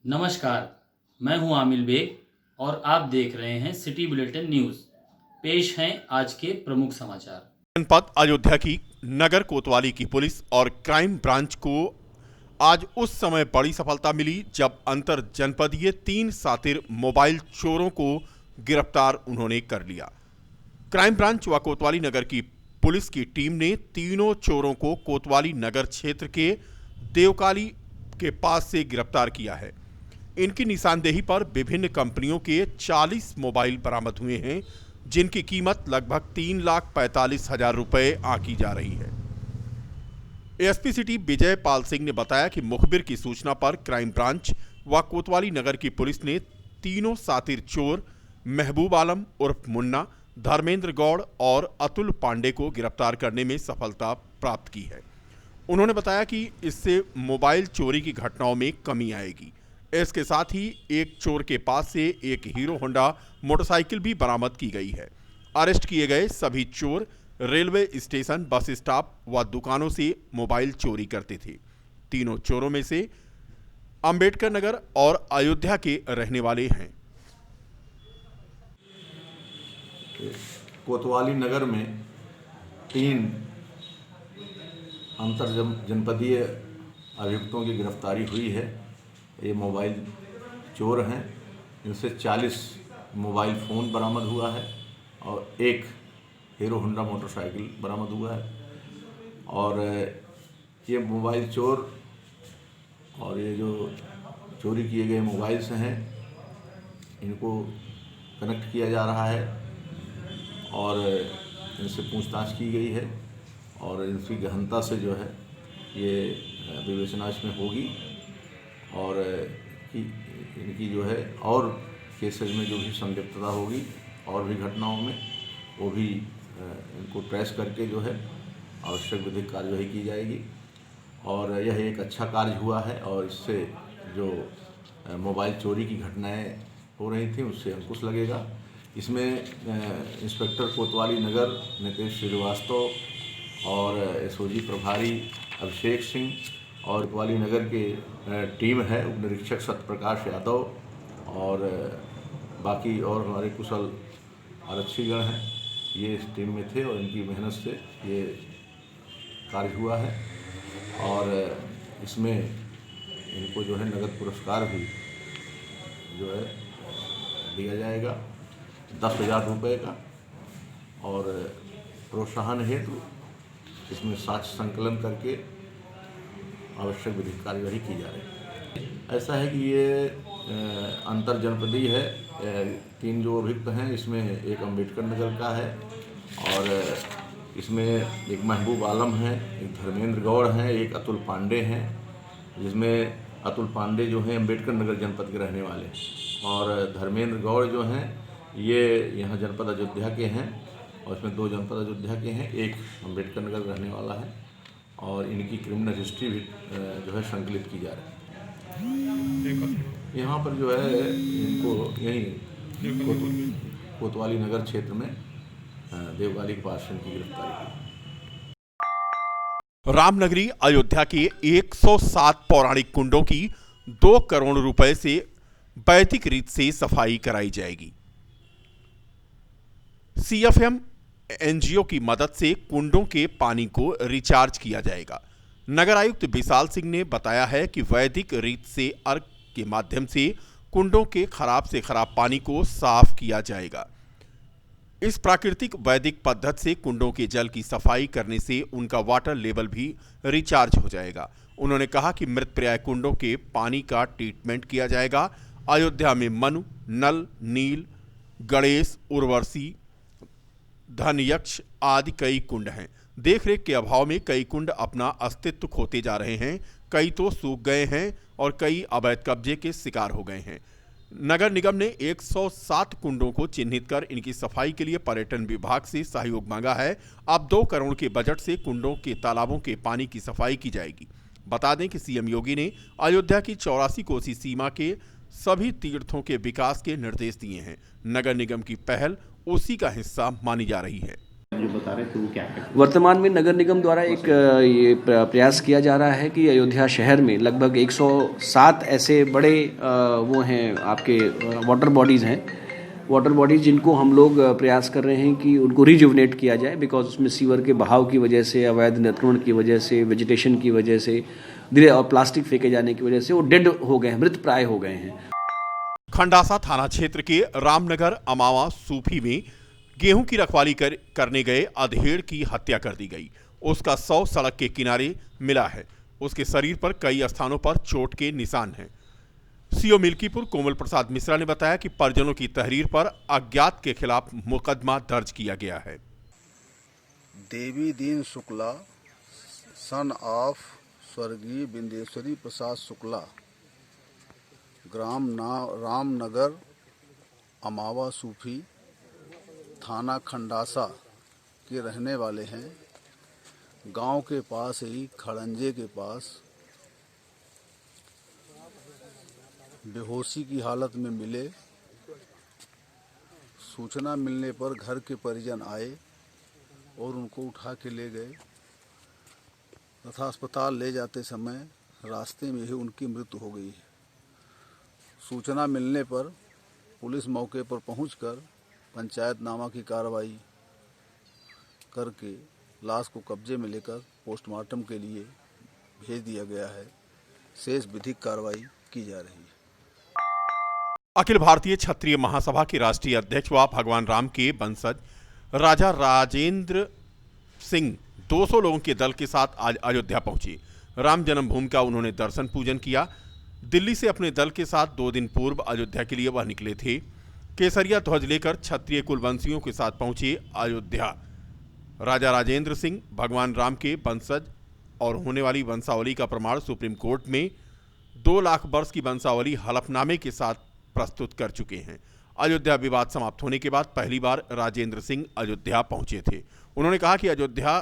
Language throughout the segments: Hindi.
नमस्कार, मैं हूं आमिल बेग और आप देख रहे हैं सिटी बुलेटिन न्यूज़। पेश हैं आज के प्रमुख समाचार। जनपद अयोध्या की नगर कोतवाली की पुलिस और क्राइम ब्रांच को आज उस समय बड़ी सफलता मिली जब अंतर जनपदीय 3 सातिर मोबाइल चोरों को गिरफ्तार उन्होंने कर लिया। क्राइम ब्रांच व कोतवाली नगर की पुलिस की टीम ने तीनों चोरों को कोतवाली नगर क्षेत्र के देवकाली के पास से गिरफ्तार किया है। इनकी निशानदेही पर विभिन्न कंपनियों के 40 मोबाइल बरामद हुए हैं, जिनकी कीमत लगभग 3,45,000 रुपए आंकी जा रही है। एसपी सिटी विजय पाल सिंह ने बताया कि मुखबिर की सूचना पर क्राइम ब्रांच व कोतवाली नगर की पुलिस ने तीनों सातिर चोर महबूब आलम उर्फ मुन्ना, धर्मेंद्र गौड़ और अतुल पांडे को गिरफ्तार करने में सफलता प्राप्त की है। उन्होंने बताया कि इससे मोबाइल चोरी की घटनाओं में कमी आएगी। इसके साथ ही एक चोर के पास से एक हीरो होंडा मोटरसाइकिल भी बरामद की गई है। अरेस्ट किए गए सभी चोर रेलवे स्टेशन, बस स्टॉप व दुकानों से मोबाइल चोरी करते थे। तीनों चोरों में से अंबेडकर नगर और अयोध्या के रहने वाले हैं। कोतवाली नगर में 3 अंतर जनपदीय अभियुक्तों की गिरफ्तारी हुई है। ये मोबाइल चोर हैं। इनसे 40 मोबाइल फ़ोन बरामद हुआ है और एक हीरो होंडा मोटरसाइकिल बरामद हुआ है। और ये मोबाइल चोर और ये जो चोरी किए गए मोबाइल्स हैं, इनको कनेक्ट किया जा रहा है और इनसे पूछताछ की गई है और इनकी गहनता से जो है ये विवेचना इसमें होगी और कि इनकी जो है और केसेज में जो भी संलिप्तता होगी और भी घटनाओं में, वो भी इनको ट्रेस करके जो है आवश्यक विधिक कार्यवाही की जाएगी। और यह एक अच्छा कार्य हुआ है और इससे जो मोबाइल चोरी की घटनाएं हो रही थी उससे अंकुश लगेगा। इसमें इंस्पेक्टर कोतवाली नगर नितेश श्रीवास्तव और एसओजी प्रभारी अभिषेक सिंह और कोतवाली नगर के टीम है, उप निरीक्षक सत्यप्रकाश यादव और बाकी और हमारे कुशल आरक्षीगण हैं, ये इस टीम में थे और इनकी मेहनत से ये कार्य हुआ है। और इसमें इनको जो है नगद पुरस्कार भी जो है दिया जाएगा 10,000 रुपये का और प्रोत्साहन हेतु इसमें साक्ष्य संकलन करके आवश्यक विधिक कार्यवाही की जा रही है। ऐसा है कि ये अंतर जनपदीय है। 3 जो अभियुक्त हैं, इसमें एक अंबेडकर नगर का है और इसमें एक महबूब आलम है, एक धर्मेंद्र गौड़ हैं, एक अतुल पांडे हैं, जिसमें अतुल पांडे जो हैं अंबेडकर नगर जनपद के रहने वाले और धर्मेंद्र गौड़ जो हैं ये यहाँ जनपद अयोध्या के हैं और इसमें 2 जनपद अयोध्या के हैं, एक अंबेडकर नगर रहने वाला है और इनकी क्रिमिनल हिस्ट्री भी जो है संकलित की जा रही है। यहाँ पर जो है इनको यहीं कोतवाली नगर क्षेत्र में देवकाली के पास इनकी गिरफ्तारी हुई। रामनगरी अयोध्या के 107 पौराणिक कुंडों की 2 करोड़ रुपए से वैदिक रीत से सफाई कराई जाएगी। सीएफएम एनजीओ की मदद से कुंडों के पानी को रिचार्ज किया जाएगा। नगर आयुक्त विशाल सिंह ने बताया है कि वैदिक रीत से अर्घ के माध्यम से कुंडों के खराब से खराब पानी को साफ किया जाएगा। इस प्राकृतिक वैदिक पद्धति से कुंडों के जल की सफाई करने से उनका वाटर लेवल भी रिचार्ज हो जाएगा। उन्होंने कहा कि मृतप्राय कुंडों के पानी का ट्रीटमेंट किया जाएगा। अयोध्या में मनु, नल, नील, गणेश, उर्वशी, धनयक्ष आदि कई कुंड हैं। देखरेख के अभाव में कई कुंड अपना अस्तित्व खोते जा रहे हैं, कई तो सूख गए हैं और कई अवैध कब्जे के शिकार हो गए हैं। नगर निगम ने 107 कुंडों को चिन्हित कर इनकी सफाई के लिए पर्यटन विभाग से सहयोग मांगा है। अब 2 करोड़ के बजट से कुंडों के तालाबों के पानी की सफाई की जाएगी। बता दें कि सीएम योगी ने अयोध्या की 84 कोसी सीमा के सभी तीर्थों के विकास के निर्देश दिए हैं। नगर निगम की पहल उसी का हिस्सा मानी जा रही है। जो बता रहे थे वो क्या है? वर्तमान में नगर निगम द्वारा एक ये प्रयास किया जा रहा है कि अयोध्या शहर में लगभग 107 ऐसे बड़े वो हैं आपके वाटर बॉडीज़ हैं, वाटर बॉडीज जिनको हम लोग प्रयास कर रहे हैं कि उनको रिजुवनेट किया जाए, बिकॉज उसमें सीवर के बहाव की वजह से, अवैध निरक्षण की वजह से, वेजिटेशन की वजह से, धीरे और प्लास्टिक फेंके जाने की वजह से वो डेड हो गए हैं, मृत प्राय हो गए हैं। खंडासा थाना क्षेत्र के रामनगर अमावा सूफी में गेहूं की रखवाली करने गए अधेड़ की हत्या कर दी गई। उसका शव सड़क के किनारे मिला है। उसके शरीर पर कई स्थानों पर चोट के निशान हैं। सीओ मिल्कीपुर कोमल प्रसाद मिश्रा ने बताया कि परिजनों की तहरीर पर अज्ञात के खिलाफ मुकदमा दर्ज किया गया है। देवी दीन शुक्ला सन ऑफ स्वर्गीय बिंदेश्वरी प्रसाद शुक्ला ग्राम रामनगर अमावा सूफी थाना खंडासा के रहने वाले हैं। गांव के पास ही खड़ंजे के पास बेहोशी की हालत में मिले। सूचना मिलने पर घर के परिजन आए और उनको उठा के ले गए तथा अस्पताल ले जाते समय रास्ते में ही उनकी मृत्यु हो गई है। सूचना मिलने पर पुलिस मौके पर पहुंचकर पंचायतनामा की कार्रवाई करके लाश को कब्जे में लेकर पोस्टमार्टम के लिए भेज दिया गया है। शेष विधिक कार्रवाई की जा रही है। अखिल भारतीय क्षत्रिय महासभा के राष्ट्रीय अध्यक्ष व भगवान राम के वंशज राजा राजेंद्र सिंह 200 लोगों के दल के साथ आज अयोध्या पहुंचे। राम जन्मभूमि का उन्होंने दर्शन पूजन किया। दिल्ली से अपने दल के साथ 2 दिन पूर्व अयोध्या के लिए वह निकले थे। केसरिया ध्वज लेकर क्षत्रिय कुलवंशियों के साथ पहुंचे अयोध्या। राजा राजेंद्र सिंह भगवान राम के वंशज और होने वाली वंशावली का प्रमाण सुप्रीम कोर्ट में 2 लाख वर्ष की वंशावली हलफनामे के साथ प्रस्तुत कर चुके हैं। अयोध्या विवाद समाप्त होने के बाद पहली बार राजेंद्र सिंह अयोध्या पहुंचे थे। उन्होंने कहा कि अयोध्या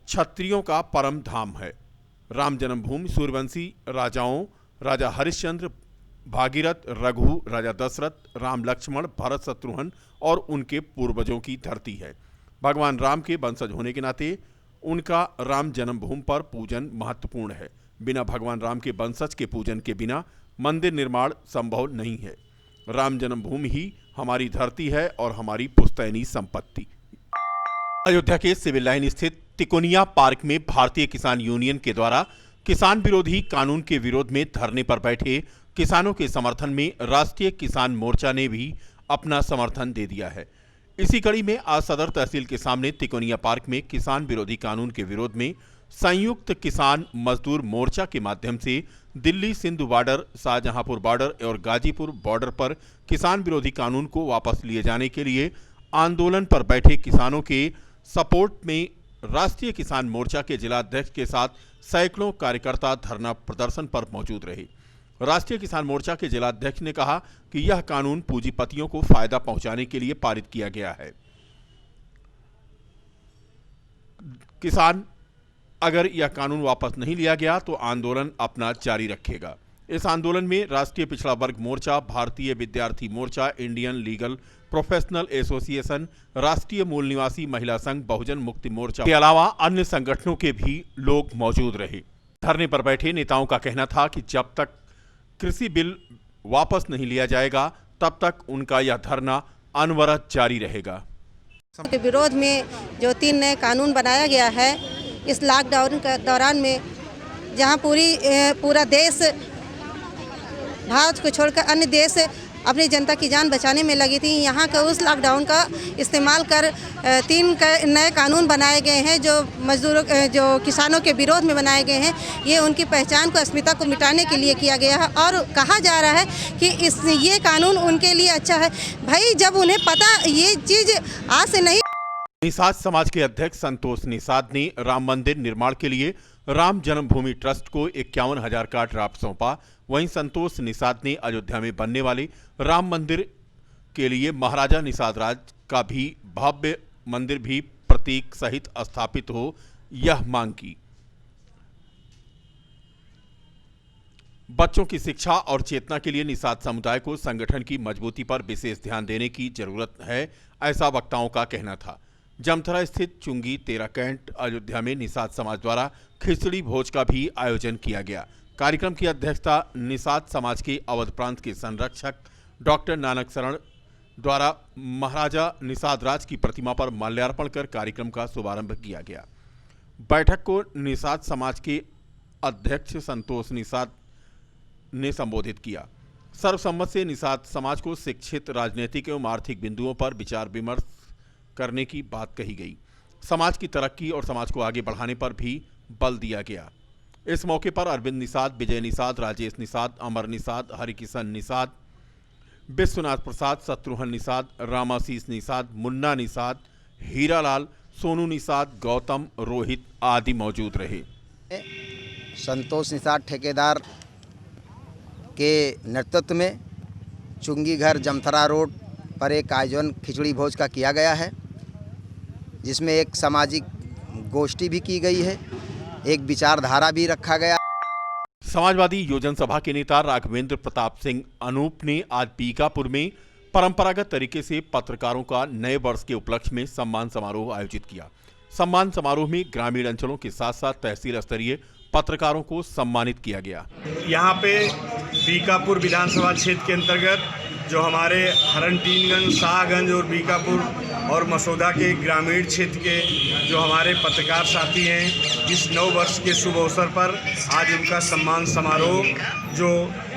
क्षत्रियों का परम धाम है। राम जन्मभूमि सूर्यवंशी राजाओं राजा हरिश्चंद्र, भागीरथ, रघु, राजा दशरथ, राम लक्ष्मण, भरत, शत्रुघ्न और उनके पूर्वजों की धरती है। भगवान राम के वंशज होने के नाते उनका राम जन्मभूमि पर पूजन महत्वपूर्ण है। बिना भगवान राम के वंशज के पूजन के बिना मंदिर निर्माण संभव नहीं है। राम जन्मभूमि ही हमारी धरती है और हमारी पुश्तैनी संपत्ति। अयोध्या के सिविल लाइन स्थित तिकोनिया पार्क में भारतीय किसान यूनियन के द्वारा किसान विरोधी कानून के विरोध में धरने पर बैठे किसानों के समर्थन में राष्ट्रीय किसान मोर्चा ने भी अपना समर्थन दे दिया है। इसी कड़ी में आज सदर तहसील के सामने तिकोनिया पार्क में किसान विरोधी कानून के विरोध में संयुक्त किसान मजदूर मोर्चा के माध्यम से दिल्ली सिंधु बॉर्डर, शाहजहांपुर बॉर्डर और गाजीपुर बॉर्डर पर किसान विरोधी कानून को वापस लिए जाने के लिए आंदोलन पर बैठे किसानों के सपोर्ट में राष्ट्रीय किसान मोर्चा के जिलाध्यक्ष के साथ सैकड़ों कार्यकर्ता धरना प्रदर्शन पर मौजूद रहे। राष्ट्रीय किसान मोर्चा के जिलाध्यक्ष ने कहा कि यह कानून पूंजीपतियों को फायदा पहुंचाने के लिए पारित किया गया है। किसान अगर यह कानून वापस नहीं लिया गया तो आंदोलन अपना जारी रखेगा। इस आंदोलन में राष्ट्रीय पिछड़ा वर्ग मोर्चा, भारतीय विद्यार्थी मोर्चा, इंडियन लीगल प्रोफेशनल एसोसिएशन, राष्ट्रीय मूल निवासी महिला संघ, बहुजन मुक्ति मोर्चा के अलावा अन्य संगठनों के भी लोग मौजूद रहे। धरने पर बैठे नेताओं का कहना था कि जब तक कृषि बिल वापस नहीं लिया जाएगा तब तक उनका यह धरना अनवरत जारी रहेगा। के विरोध में जो 3 नए कानून बनाया गया है, इस लॉकडाउन के दौरान में जहां पूरा देश भारत को छोड़कर अन्य देश अपनी जनता की जान बचाने में लगी थी, यहाँ का उस लॉकडाउन का इस्तेमाल कर 3 नए कानून बनाए गए हैं जो मजदूरों जो किसानों के विरोध में बनाए गए हैं। ये उनकी पहचान को, अस्मिता को मिटाने के लिए किया गया है और कहा जा रहा है कि ये कानून उनके लिए अच्छा है। भाई जब उन्हें पता ये चीज़ आज से नहीं। निषाद समाज के अध्यक्ष संतोष निषाद ने राम मंदिर निर्माण के लिए राम जन्मभूमि ट्रस्ट को 51,000 का ड्राफ्ट सौंपा। वहीं संतोष निषाद ने अयोध्या में बनने वाले राम मंदिर के लिए महाराजा निषाद राज का भी भव्य मंदिर भी प्रतीक सहित स्थापित हो, यह मांग की। बच्चों की शिक्षा और चेतना के लिए निषाद समुदाय को संगठन की मजबूती पर विशेष ध्यान देने की जरूरत है, ऐसा वक्ताओं का कहना था। जमथरा स्थित चुंगी 13 कैंट अयोध्या में निषाद समाज द्वारा खिचड़ी भोज का भी आयोजन किया गया। कार्यक्रम की अध्यक्षता निषाद समाज के अवध प्रांत के संरक्षक डॉक्टर नानक शरण द्वारा महाराजा निषाद राज की प्रतिमा पर माल्यार्पण कर कार्यक्रम का शुभारंभ किया गया। बैठक को निषाद समाज के अध्यक्ष संतोष निषाद ने संबोधित किया। सर्वसम्मत से निषाद समाज को शिक्षित, राजनीतिक एवं आर्थिक बिंदुओं पर विचार विमर्श करने की बात कही गई। समाज की तरक्की और समाज को आगे बढ़ाने पर भी बल दिया गया। इस मौके पर अरविंद निषाद, विजय निषाद, राजेश निषाद, अमर निषाद, हरिकिशन निषाद, विश्वनाथ प्रसाद, शत्रुघ्न निषाद, रामाशीष निषाद, मुन्ना निषाद, हीरालाल, सोनू निषाद, गौतम, रोहित आदि मौजूद रहे। संतोष निषाद ठेकेदार के नेतृत्व में चुंगी घर जमथरा रोड पर एक आयोजन खिचड़ी भोज का किया गया है, जिसमें एक सामाजिक गोष्ठी भी की गई है, एक विचारधारा भी रखा गया। समाजवादी योजन सभा के नेता राघवेंद्र प्रताप सिंह अनूप ने आज बीकापुर में परंपरागत तरीके से पत्रकारों का नए वर्ष के उपलक्ष्य में सम्मान समारोह आयोजित किया। सम्मान समारोह में ग्रामीण अंचलों के साथ साथ तहसील स्तरीय पत्रकारों को सम्मानित किया गया। यहाँ पे बीकापुर विधानसभा क्षेत्र के अंतर्गत जो हमारे हरनटीनगंज, शाहगंज और बीकापुर और मसौदा के ग्रामीण क्षेत्र के जो हमारे पत्रकार साथी हैं, इस नव वर्ष के शुभ अवसर पर आज उनका सम्मान समारोह जो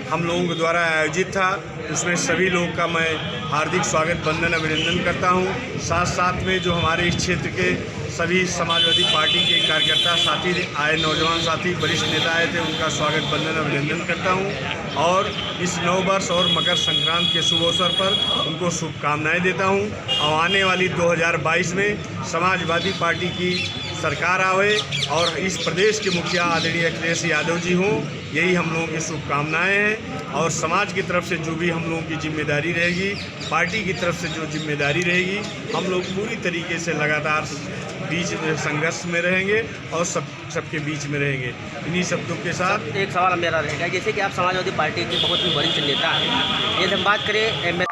हम लोगों के द्वारा आयोजित था, उसमें सभी लोगों का मैं हार्दिक स्वागत, वंदन, अभिनंदन करता हूं। साथ साथ में जो हमारे इस क्षेत्र के सभी समाजवादी पार्टी के कार्यकर्ता साथी आए, नौजवान साथी, वरिष्ठ नेता आए थे, उनका स्वागत, वंदन, अभिनंदन करता हूं और इस नव वर्ष और मकर संक्रांति के शुभ अवसर पर उनको शुभकामनाएं देता हूं। और आने वाली 2022 में समाजवादी पार्टी की सरकार आवे और इस प्रदेश के मुखिया आदरणीय अखिलेश यादव जी हों, यही हम लोगों की शुभकामनाएं हैं। और समाज की तरफ से जो भी हम लोगों की जिम्मेदारी रहेगी, पार्टी की तरफ से जो जिम्मेदारी रहेगी, हम लोग पूरी तरीके से लगातार बीच में संघर्ष में रहेंगे और सबके बीच में रहेंगे। इन्हीं शब्दों के साथ एक सवाल मेरा रहेगा, जैसे कि आप समाजवादी पार्टी के बहुत ही वरिष्ठ नेता हैं, यदि हम बात करें